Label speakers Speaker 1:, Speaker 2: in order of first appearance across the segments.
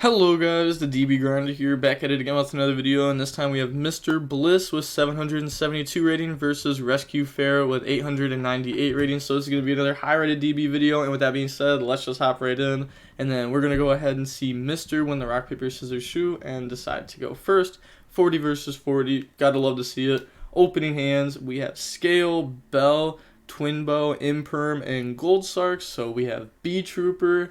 Speaker 1: Hello guys, the DB Grinder here, back at it again with another video, and this time we have Mr. Bliss with 772 rating versus Rescue Fair with 898 rating, so this is going to be another high rated DB video, and with that being said, let's just hop right in, and then we're going to go ahead and see Mr. win the rock, paper, scissors, shoe, and decide to go first. 40 versus 40, gotta love to see it. Opening hands, we have Scale, Bell, Twin Bow, Imperm, and Gold Sarks, so we have BeeTrooper.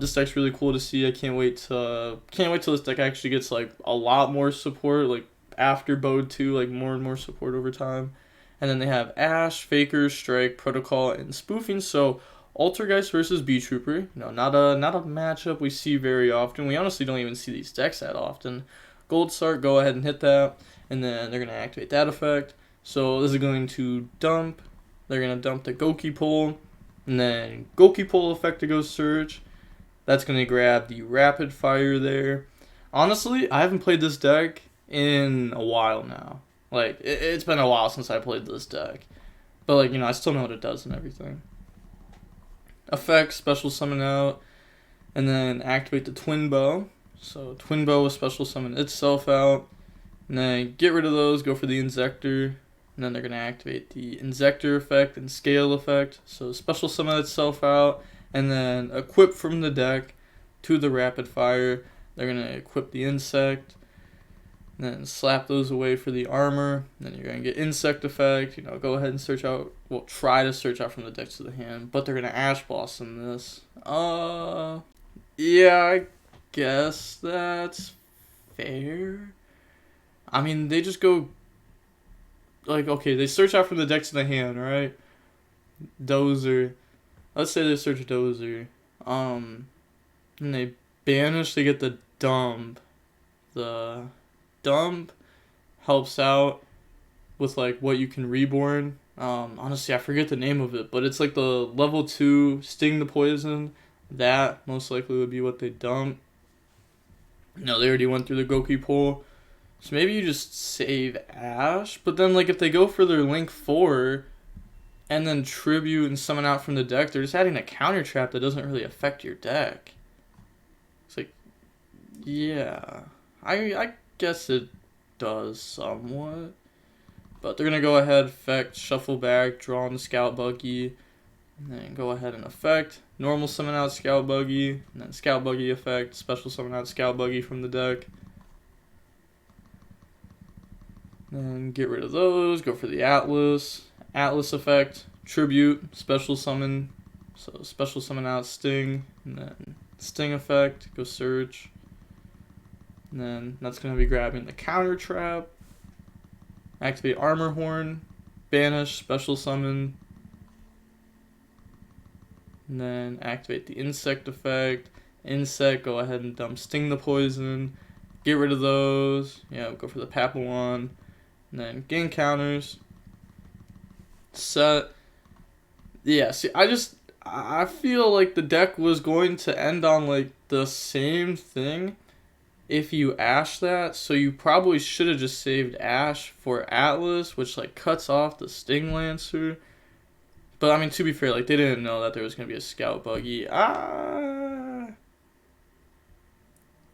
Speaker 1: This deck's really cool to see. I can't wait till this deck actually gets like a lot more support, like after Bode 2, like more and more support over time. And then they have Ash, Faker, Strike, Protocol, and Spoofing. So Altergeist versus BeeTrooper. Not a matchup we see very often. We honestly don't even see these decks that often. Gold Sark, go ahead and hit that, and then they're gonna activate that effect. So this is going to dump. They're gonna dump the Goopseason, and then Goopseason effect to go search. That's going to grab the rapid fire there. Honestly, I haven't played this deck in a while now. Like, it's been a while since I played this deck. But, like, I still know what it does and everything. Effect, special summon out, and then activate the Twin Bow. So, Twin Bow will special summon itself out. And then get rid of those, go for the Inzector. And then they're going to activate the Inzector effect and Scale effect. So, special summon itself out. And then equip from the deck to the rapid fire. They're going to equip the insect. And then slap those away for the armor. And then you're going to get insect effect. Go ahead and search out. Well, try to search out from the deck to the hand. But they're going to Ash Blossom this. Yeah, I guess that's fair. I mean, they just go. Like, okay, they search out from the deck to the hand, right? Dozer. Let's say they search Dozer, and they banish to get the dump. The dump helps out with, like, what you can reborn. Honestly, I forget the name of it, but it's like the level 2 Sting the Poison. That most likely would be what they dump. No, they already went through the Goopseason. So maybe you just save Ash, but then, like, if they go for their Link 4... and then tribute and summon out from the deck, they're just adding a counter trap that doesn't really affect your deck. It's like, yeah, I guess it does somewhat. But they're going to go ahead, effect, shuffle back, draw on the Scout Buggy, and then go ahead and effect, normal summon out Scout Buggy, and then Scout Buggy effect, special summon out Scout Buggy from the deck. And get rid of those, go for the Atlas effect, tribute, special summon, so special summon out Sting, and then Sting effect, go search, and then that's going to be grabbing the counter trap, activate Armor Horn, banish, special summon, and then activate the insect effect, insect, go ahead and dump Sting the Poison, get rid of those, yeah, go for the Papillon, and then gain counters, set. Yeah, see, I feel like the deck was going to end on, like, the same thing if you Ash that, so you probably should have just saved Ash for Atlas, which, like, cuts off the Sting Lancer. But, I mean, to be fair, like, they didn't know that there was going to be a Scout Buggy. I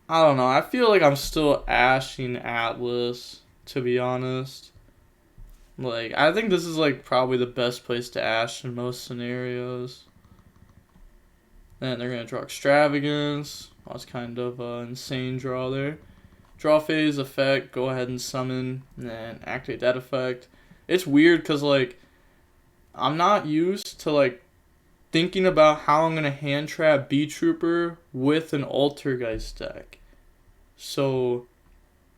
Speaker 1: don't know, I feel like I'm still Ashing Atlas, to be honest. Like, I think this is, like, probably the best place to Ash in most scenarios. Then they're going to draw Extravagance. That's kind of an insane draw there. Draw phase effect, go ahead and summon, and then activate that effect. It's weird because, like, I'm not used to, like, thinking about how I'm going to hand trap BeeTrooper with an Altergeist deck. So,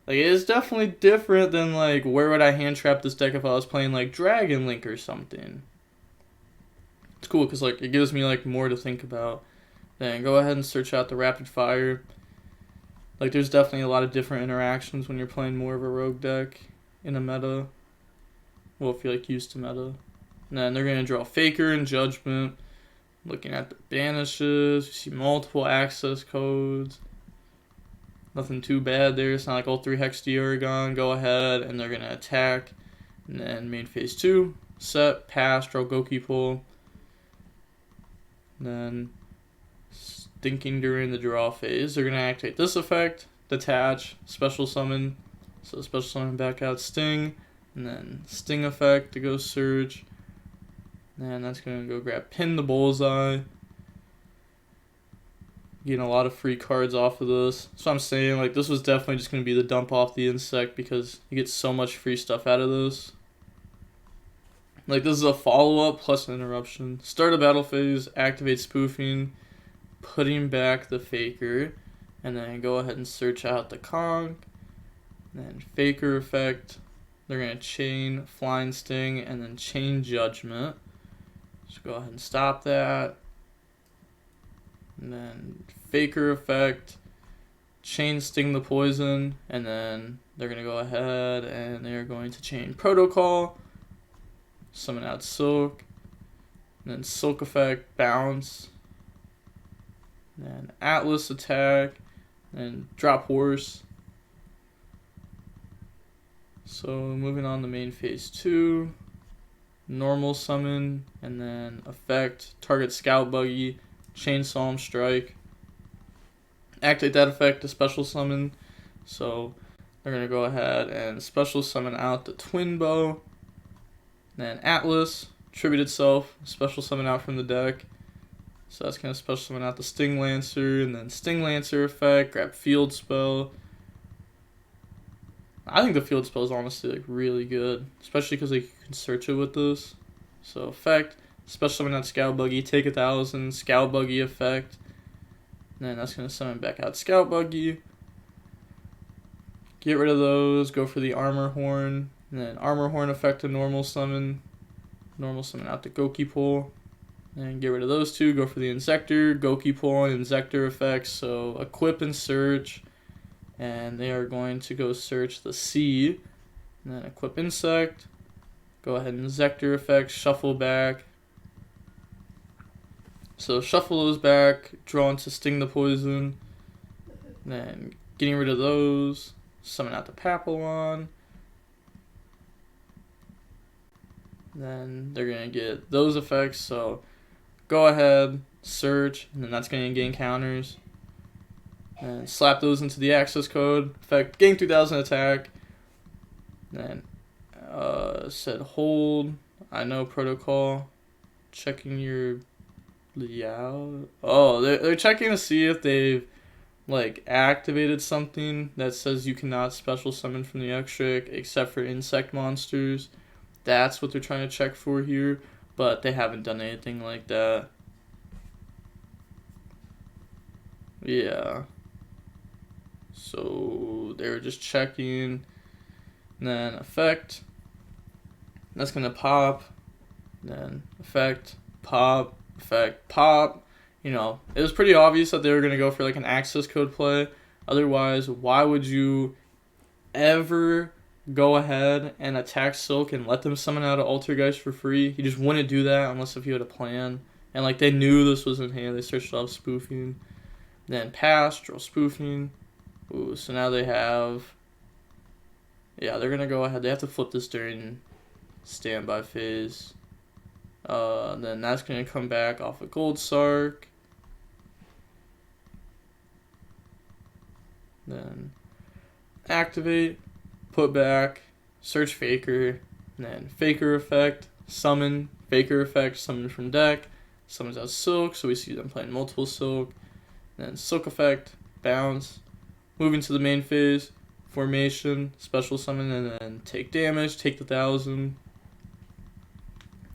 Speaker 1: like, it is definitely different than, like, where would I hand trap this deck if I was playing, like, Dragon Link or something. It's cool because, like, it gives me, like, more to think about. Then go ahead and search out the Rapid Fire. Like, there's definitely a lot of different interactions when you're playing more of a rogue deck in a meta. Well, if you're, like, used to meta. And then they're going to draw Faker and Judgment. Looking at the banishes, you see multiple access codes. Nothing too bad there. It's not like all 3 Hex Diaragon. Go ahead, and they're going to attack. And then main phase 2. Set, pass, draw Goopseason. Then thinking during the draw phase. They're going to activate this effect, detach, special summon. So special summon back out Sting, and then Sting effect to go search. And that's going to go grab Pin the Bullseye. Getting a lot of free cards off of this. So I'm saying, like, this was definitely just going to be the dump off the insect because you get so much free stuff out of this. Like, this is a follow-up plus an interruption. Start a battle phase, activate spoofing, putting back the faker, and then go ahead and search out the conch. Then faker effect. They're going to chain Flying Sting and then chain Judgment. So go ahead and stop that. And then faker effect, chain Sting the Poison, and then they're going to go ahead and they're going to chain Protocol, summon out Silk, and then Silk effect, bounce, and then Atlas attack, and drop Horse. So moving on to main phase 2, normal summon, and then effect, target Scout Buggy, Chainsaw him, strike. Activate that effect to special summon. So they're going to go ahead and special summon out the Twin Bow. Then Atlas, tribute itself, special summon out from the deck. So that's going to special summon out the Sting Lancer, and then Sting Lancer effect, grab Field Spell. I think the Field Spell is honestly like really good, especially because like, you can search it with this. So effect, special summon out Scout Buggy, take 1,000, Scout Buggy effect. And then that's going to summon back out Scout Buggy. Get rid of those, go for the Armor Horn. And then Armor Horn effect to normal summon. Normal summon out the Goopseason. And get rid of those two, go for the Insector, Goopseason, and Insector effects. So equip and search. And they are going to go search the sea. And then equip Insect. Go ahead and Insector effects, shuffle back. So shuffle those back, draw into Sting the Poison, then getting rid of those, summon out the Papillon. Then they're going to get those effects, so go ahead, search, and then that's going to gain counters. And slap those into the access code, effect, gain 2,000 attack. Then said hold, I know protocol, checking your... Oh, they're checking to see if they've like activated something that says you cannot special summon from the Estrex except for insect monsters. That's what they're trying to check for here, but they haven't done anything like that. Yeah. So they're just checking. And then effect. That's gonna pop. Then effect, pop. Effect, pop. You know, it was pretty obvious that they were going to go for like an access code play. Otherwise, why would you ever go ahead and attack Silk and let them summon out an Altergeist for free? You just wouldn't do that unless if you had a plan. And like they knew this was in hand. They searched off spoofing. Then pass, draw spoofing. Ooh, so now they have... Yeah, they're going to go ahead. They have to flip this during standby phase. Then that's going to come back off of Gold Sark. Then activate, put back, search Faker, and then Faker effect, summon, Faker effect, summon from deck, summons out Silk, so we see them playing multiple Silk. And then Silk effect, bounce, moving to the main phase, formation, special summon, and then take damage, take the 1,000.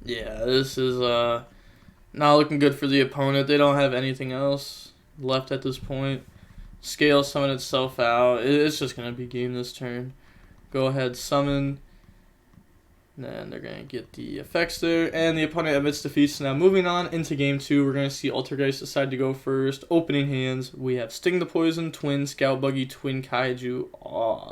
Speaker 1: Yeah, this is not looking good for the opponent. They don't have anything else left at this point. Scale summon itself out. It's just going to be game this turn. Go ahead, summon. Then they're going to get the effects there. And the opponent admits defeat. So now moving on into game 2, we're going to see Altergeist decide to go first. Opening hands, we have Sting the Poison, Twin, Scout Buggy, Twin Kaiju. Oh,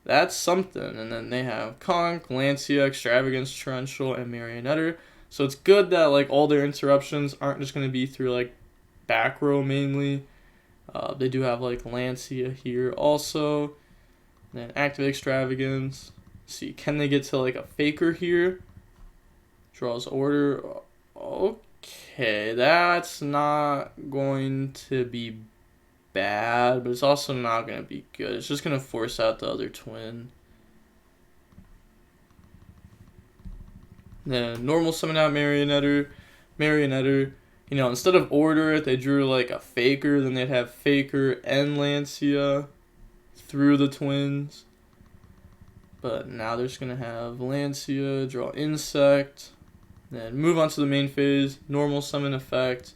Speaker 1: that's something. And then they have Conch, Lancia, Extravagance, Trishula, and Marionetter. So it's good that like all their interruptions aren't just going to be through like back row mainly. They do have like Lancia here also. And then activate Extravagance. See, can they get to like a Faker here? Draws order. Okay, that's not going to be bad, but it's also not going to be good. It's just going to force out the other twin. Then normal summon out Marionetter. You know, instead of order it, they drew like a Faker, then they'd have Faker and Lancia through the twins. But now they're just going to have Lancia, draw Insect, then move on to the main phase, normal summon effect,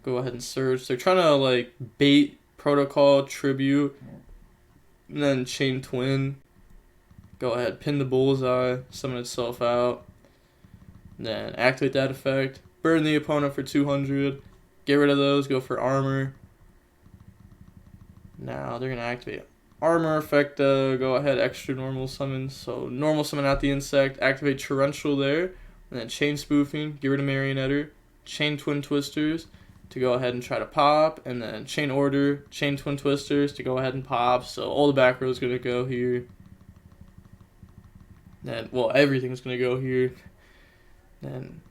Speaker 1: go ahead and search. They're trying to like bait Protocol, Tribute, and then Chain Twin. Go ahead, pin the bullseye, summon itself out. Then activate that effect, burn the opponent for 200, get rid of those, go for armor. Now they're going to activate armor effect, go ahead, extra normal summon. So normal summon out the insect, activate Torrential there, and then chain spoofing, get rid of Marionetter, chain twin twisters to go ahead and try to pop, and then chain order, chain twin twisters to go ahead and pop. So all the back row is going to go here. Then, well, everything's going to go here. Then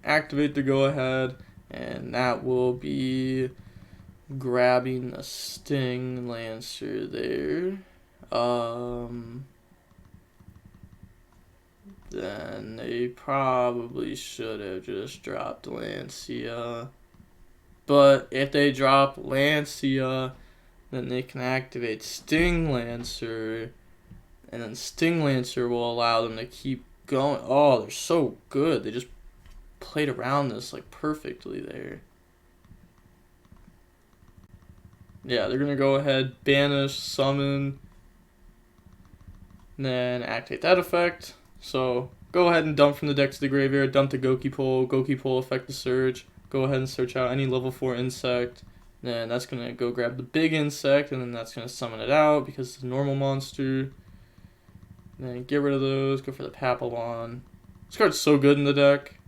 Speaker 1: activate the go ahead, and that will be grabbing the Sting Lancer there. Then they probably should have just dropped Lancia. But if they drop Lancia, then they can activate Sting Lancer, and then Sting Lancer will allow them to keep going. Oh, they're so good. They just played around this like perfectly there. Yeah, they're gonna go ahead, banish, summon, and then activate that effect. So go ahead and dump from the deck to the graveyard, dump the Goki-Pole, affect the search, go ahead and search out any level 4 insect. Then that's gonna go grab the big insect, and then that's gonna summon it out because it's a normal monster. Then get rid of those, go for the Papillon. This card's so good in the deck.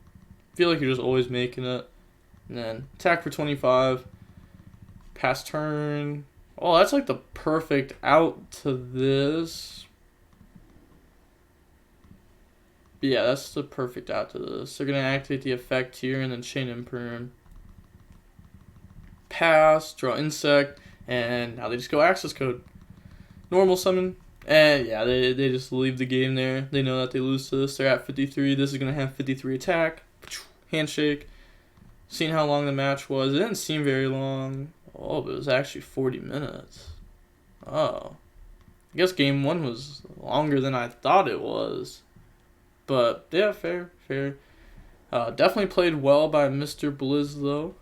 Speaker 1: I feel like you're just always making it. And then attack for 25. Pass turn. Oh, that's like the perfect out to this. But yeah, that's the perfect out to this. They're going to activate the effect here and then chain imperm. Pass, draw insect, and now they just go access code. Normal summon. And yeah, they just leave the game there. They know that they lose to this. They're at 53. This is going to have 53 attack. Handshake. Seeing how long the match was. It didn't seem very long. Oh, but it was actually 40 minutes. Oh. I guess game 1 was longer than I thought it was. But yeah, fair. Definitely played well by Mr. Blizz though.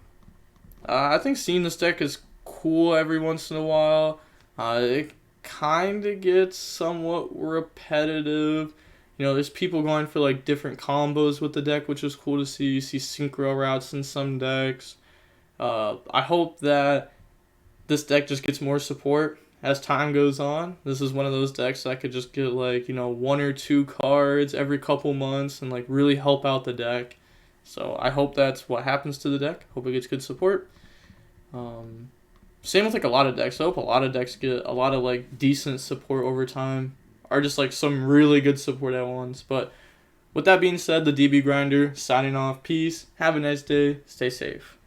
Speaker 1: I think seeing this deck is cool every once in a while. It kind of gets somewhat repetitive. You know, there's people going for like different combos with the deck, which is cool to see. You see synchro routes in some decks. I hope that this deck just gets more support as time goes on. This is one of those decks that could just get like, you know, 1 or 2 cards every couple months and like really help out the deck. So I hope that's what happens to the deck. Hope it gets good support. Same with like a lot of decks. I hope a lot of decks get a lot of like decent support over time, or just like some really good support at once. But with that being said, the DB Grinder signing off. Peace. Have a nice day. Stay safe.